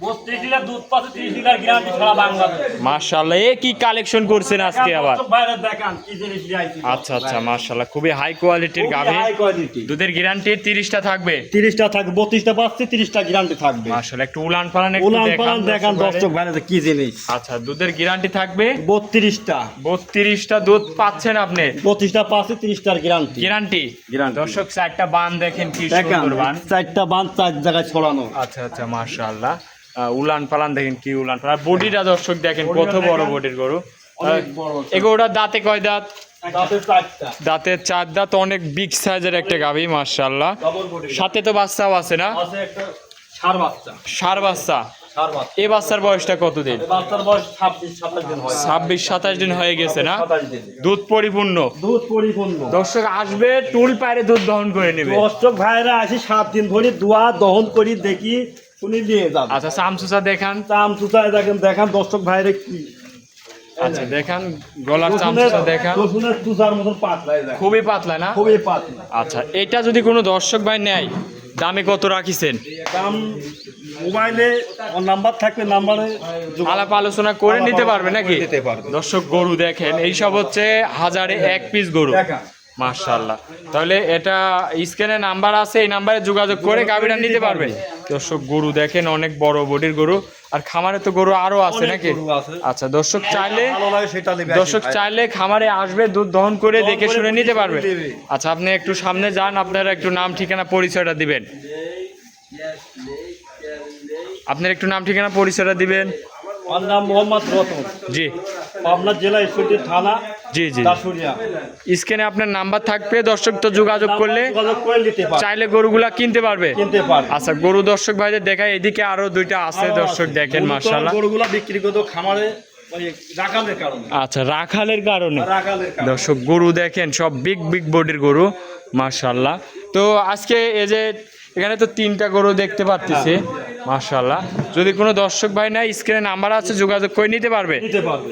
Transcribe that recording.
32 litre দুধ পাচ্ছে, 30 litre guarantee সারা বাংলাদেশ। মাশাআল্লাহ, এ কি কালেকশন করছেন আজকে আবার? দর্শক ভাইরা দেখেন কি জিনিস দিয়েছি। আচ্ছা আচ্ছা, মাশাআল্লাহ, খুবই হাই কোয়ালিটির গাভী। High quality. দুধের গ্যারান্টি 30টা থাকবে। 30টা থাকবে, 32টা পাচ্ছে, 30টা গ্যারান্টি থাকবে। মাশাআল্লাহ, একটু উলান পালান একটু উলান পালান দেখেন দর্শক দর্শক ভাইরা। ভাইরা কি জিনিস। আচ্ছা, দুধের গ্যারান্টি থাকবে 32টা। 32টা দুধ পাচ্ছেন আপনি। 32টা পাচ্ছে, 30টার গ্যারান্টি। গ্যারান্টি। দর্শক চারটা বান দেখেন কি দেখেন সুন্দর বান। 4টা বান 4 জায়গায় ছড়ানো। আচ্ছা আচ্ছা, মাশাআল্লাহ, উলান পালান দেখেন কি উলান পালান। বডিটা দর্শক দেখেন কত বড় বডির গরু। অনেক বড়। এগুলোর দাঁতে কয় দাঁত? দাঁতে 4টা। দাঁতে 4 দাঁত, অনেক বিগ সাইজের একটা গাভী মাশাআল্লাহ। Double body. সাথে তো বাচ্চাও আছে না? আছে একটা ষাঁড় বাচ্চা। ষাঁড় বাচ্চা। ষাঁড় বাচ্চা। এই বাচ্চার বয়সটা কতদিন? এই বাচ্চার বয়স 26-27 দিন হয়। 26-27 দিন হয়ে গেছে না? 27 দিন। দুধ পরিপূর্ণ। দুধ পরিপূর্ণ। দর্শক আসবে টুল পায়রে দুধ দহন করে নেবে। দর্শক ভাইরা আসি 7 দিন ধরে দোয়া দহন করি দেখি শুনি দিয়ে যাবে। আচ্ছা, চামচুচা দেখান। চাম চুচায় দেখেন দর্শক ভাইরে কি। আচ্ছা দেখান, গলার চামচুচা দেখান। রসুনের চুচার মতন পাতলায় দেখেন। খুবই পাতলা না? খুবই পাতলা। আচ্ছা, এটা যদি কোনো দর্শক ভাই নেয়, দামে কত রাখিছেন? দাম মোবাইলে নাম্বার থাকবে, নাম্বারে আলাপ আলোচনা করে নিতে পারবে নাকি? নিতে পারবে। দর্শক গরু দেখেন, এইসব হচ্ছে 1000-এ 1 পিস গরু। দেখা। মাশাআল্লাহ, তাহলে এটা স্ক্যানে নাম্বার আছে, এই নাম্বারে যোগাযোগ করে গাভীটা নিতে পারবে। দর্শক গরু দেখেন, অনেক বড় বডির গরু। আর খামারে তো গরু আরো আছে অনেক নাকি? গরু আছে। আচ্ছা, দর্শক চাইলে ভালো লাগে সেটা নেবে। দর্শক চাইলে খামারে আসবে, দুধ দহন করে দহন দেখে করে শুনে নিতে বুঝে পারবে। শুনে নেবে। আচ্ছা, আপনি একটু সামনে যান, আপনারা একটু নাম ঠিকানা পরিচয়টা দিবেন। আপনার একটু নাম ঠিকানা পরিচয়টা দিবেন। আমার নাম মোহাম্মদ রতন, জি পাবনা জেলা ঈশ্বরদী থানা জি জি। দাসুরিয়া। স্ক্রিনে আপনার নাম্বার থাকবে, দর্শক তো যোগাযোগ করলে যোগাযোগ করে নিতে পারবে, চাইলে গরুগুলা কিনতে পারবে। কিনতে পারবে। আচ্ছা, গরু দর্শক ভাইদের দেখায়, এদিকে আরো দুইটা আছে দর্শক দেখেন মাশাআল্লাহ। গরুগুলা বিক্রি করতে খামারে ওই রাখালের কারণে। আচ্ছা, রাখালের কারণে। রাখালের কারণে। দর্শক গরু দেখেন, সব বিগ বিগ বডির গরু মাশাআল্লাহ। তো আজকে এই যে এখানে তো 3টা গরু দেখতে পাচ্ছি মাশাআল্লাহ। যদি কোনো দর্শক ভাই নাই, স্ক্রিনে নাম্বার আছে, যোগাযোগ করে নিতে পারবে। নিতে পারবে।